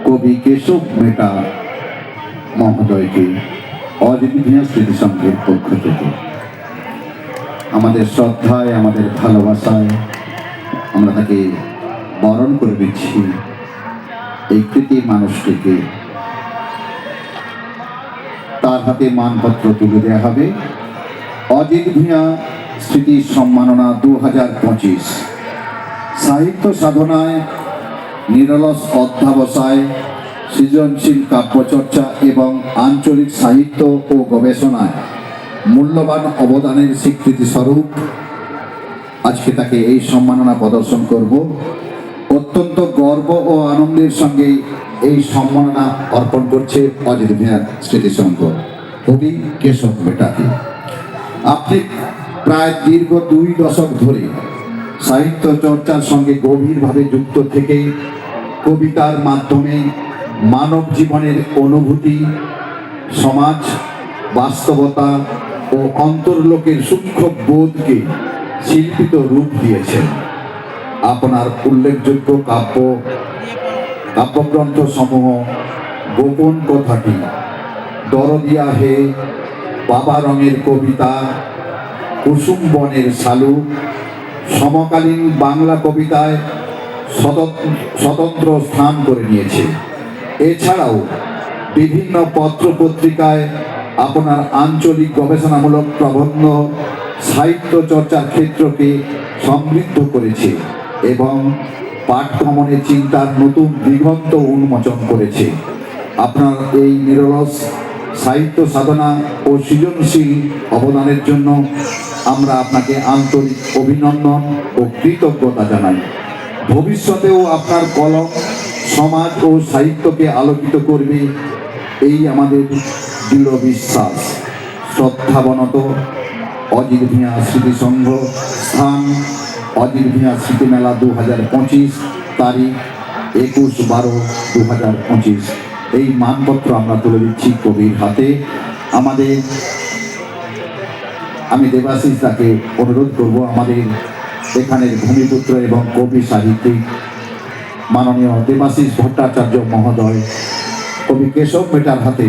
কবি কেশব মেটা মহোদয়কে অজিত ভূঁইয়া স্মৃতি সংঘের পক্ষ থেকে আমাদের শ্রদ্ধায়, আমাদের ভালোবাসায় আমরা তাকে বরণ করে দিচ্ছি। এই কৃতি মানুষটিকে তার হাতে মানপত্র তুলে দেওয়া হবে। অজিত ভূঁইয়া স্মৃতি সম্মাননা 2025, সাহিত্য সাধনায় নিরলস অধ্যাবসায়, সৃজনশীল কাব্যচর্চা এবং আঞ্চলিক সাহিত্য ও গবেষণায় মূল্যবান অবদানের স্বীকৃতি স্বরূপ আজকে তাকে এই সম্মাননা প্রদর্শন করব। অত্যন্ত গর্ব ও আনন্দের সঙ্গে এই সম্মাননা অর্পণ করছে অজিত ভূঁইয়া স্মৃতি সংঘ কবি কেশব মেটাকে। আপনি প্রায় দীর্ঘ 2 দশক ধরে সাহিত্য চর্চার সঙ্গে গভীরভাবে যুক্ত থেকে কবিতার মাধ্যমে মানব জীবনের অনুভূতি, সমাজ বাস্তবতা ও অন্তর্লোকের সূক্ষ্ম বোধকে শিল্পিত রূপ দিয়েছেন। আপনার উল্লেখযোগ্য কাব্যগ্রন্থ সমূহ গোপন কথাটি, দরদিয়া হে, বাবা রঙের কবিতা, কুসুম বনের শালুক সমকালীন বাংলা কবিতায় স্বতন্ত্র স্থান করে নিয়েছে। এছাড়াও বিভিন্ন পত্রপত্রিকায় আপনার আঞ্চলিক গবেষণামূলক প্রবন্ধ সাহিত্য চর্চার ক্ষেত্রকে সমৃদ্ধ করেছে এবং পাঠভ্রমণের চিন্তার নতুন দিগন্ত উন্মোচন করেছে। আপনার এই নিরলস সাহিত্য সাধনা ও সৃজনশীল অবদানের জন্য আমরা আপনাকে আন্তরিক অভিনন্দন ও কৃতজ্ঞতা জানাই। ভবিষ্যতেও আপনার কলম সমাজ ও সাহিত্যকে আলোকিত করবে, এই আমাদের দৃঢ় বিশ্বাস। শ্রদ্ধাবনত অজিত ভূঁইয়া স্মৃতি সংঘ, স্থান অজিত ভূঁইয়া স্মৃতি মেলা 2025, তারিখ 21/12/2025। এই মানপত্র আমরা তুলে দিচ্ছি কবির হাতে। আমি দেবাশিস তাকে অনুরোধ করব, আমাদের এখানের ভূমিপুত্র এবং কবি সাহিত্যিক মাননীয় দেবাশিস ভট্টাচার্য মহোদয় কবি কেশব মেটার হাতে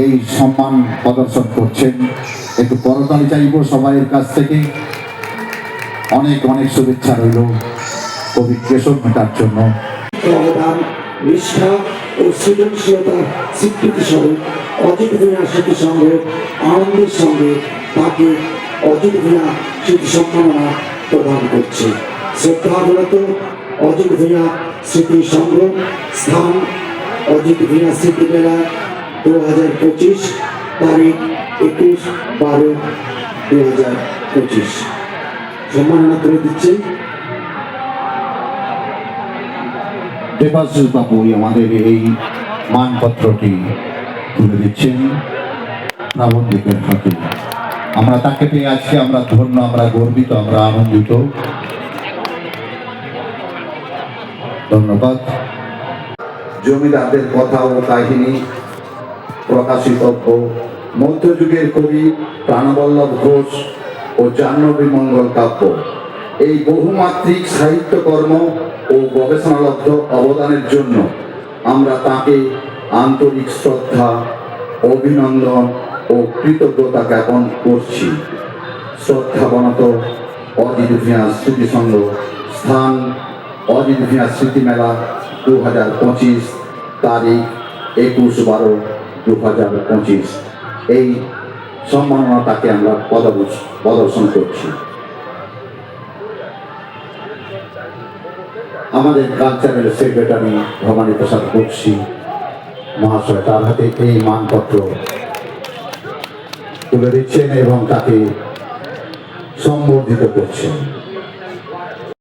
এই সম্মান প্রদর্শন করছেন। একটু করতালি চাইব সবাইয়ের কাছ থেকে। অনেক অনেক শুভেচ্ছা রইল কবি কেশব মেটার জন্য। অবদান, নিষ্ঠা ও সৃজনশীলতার স্বীকৃতি স্বরূপ অজিত ভূঁইয়া স্মৃতি সংঘের আনন্দের সঙ্গে তাকে অজিত ভূঁইয়া স্মৃতি সম্মাননা প্রদান করছে। শ্রদ্ধাবনত অজিত ভূঁইয়া স্মৃতি সংঘ, স্থান অজিত ভূঁইয়া স্মৃতি মেলা 2025, তারিখ 21/12/2025। সম্মাননা করে দিচ্ছেন দেবাশিস বাবু আমাদের এই মানপত্রটি তুলে দিচ্ছেন প্রাবন্ধিকের হাতে। আমরা তাকে পেয়ে আজকে আমরা ধন্য, আমরা গর্বিত, আমরা আনন্দিত। ধন্যবাদ। জমিদারদের কথা ও কাহিনী প্রকাশিত মধ্যযুগের কবি প্রাণবল্লভ ঘোষ ও জাহ্নবী মঙ্গল কাব্য, এই বহুমাত্রিক সাহিত্যকর্ম ও গবেষণালব্ধ অবদানের জন্য আমরা তাকে আন্তরিক শ্রদ্ধা, অভিনন্দন ও কৃতজ্ঞতা জ্ঞাপন করছি। শ্রদ্ধাবনত অজিত ভূঁইয়া স্মৃতি সংঘ, স্থান অজিত ভূঁইয়া স্মৃতি মেলা 2025, তারিখ 21/12/2025। এই সম্মাননা তাকে আমরা প্রদর্শন করছি। আমাদের কালচারাল সেক্রেটারি ভবানী প্রসাদ বক্সী মহাশয় তার হাতে এই মানপত্র তুলে দিচ্ছেন এবং তাকে সম্বর্ধিত করছেন।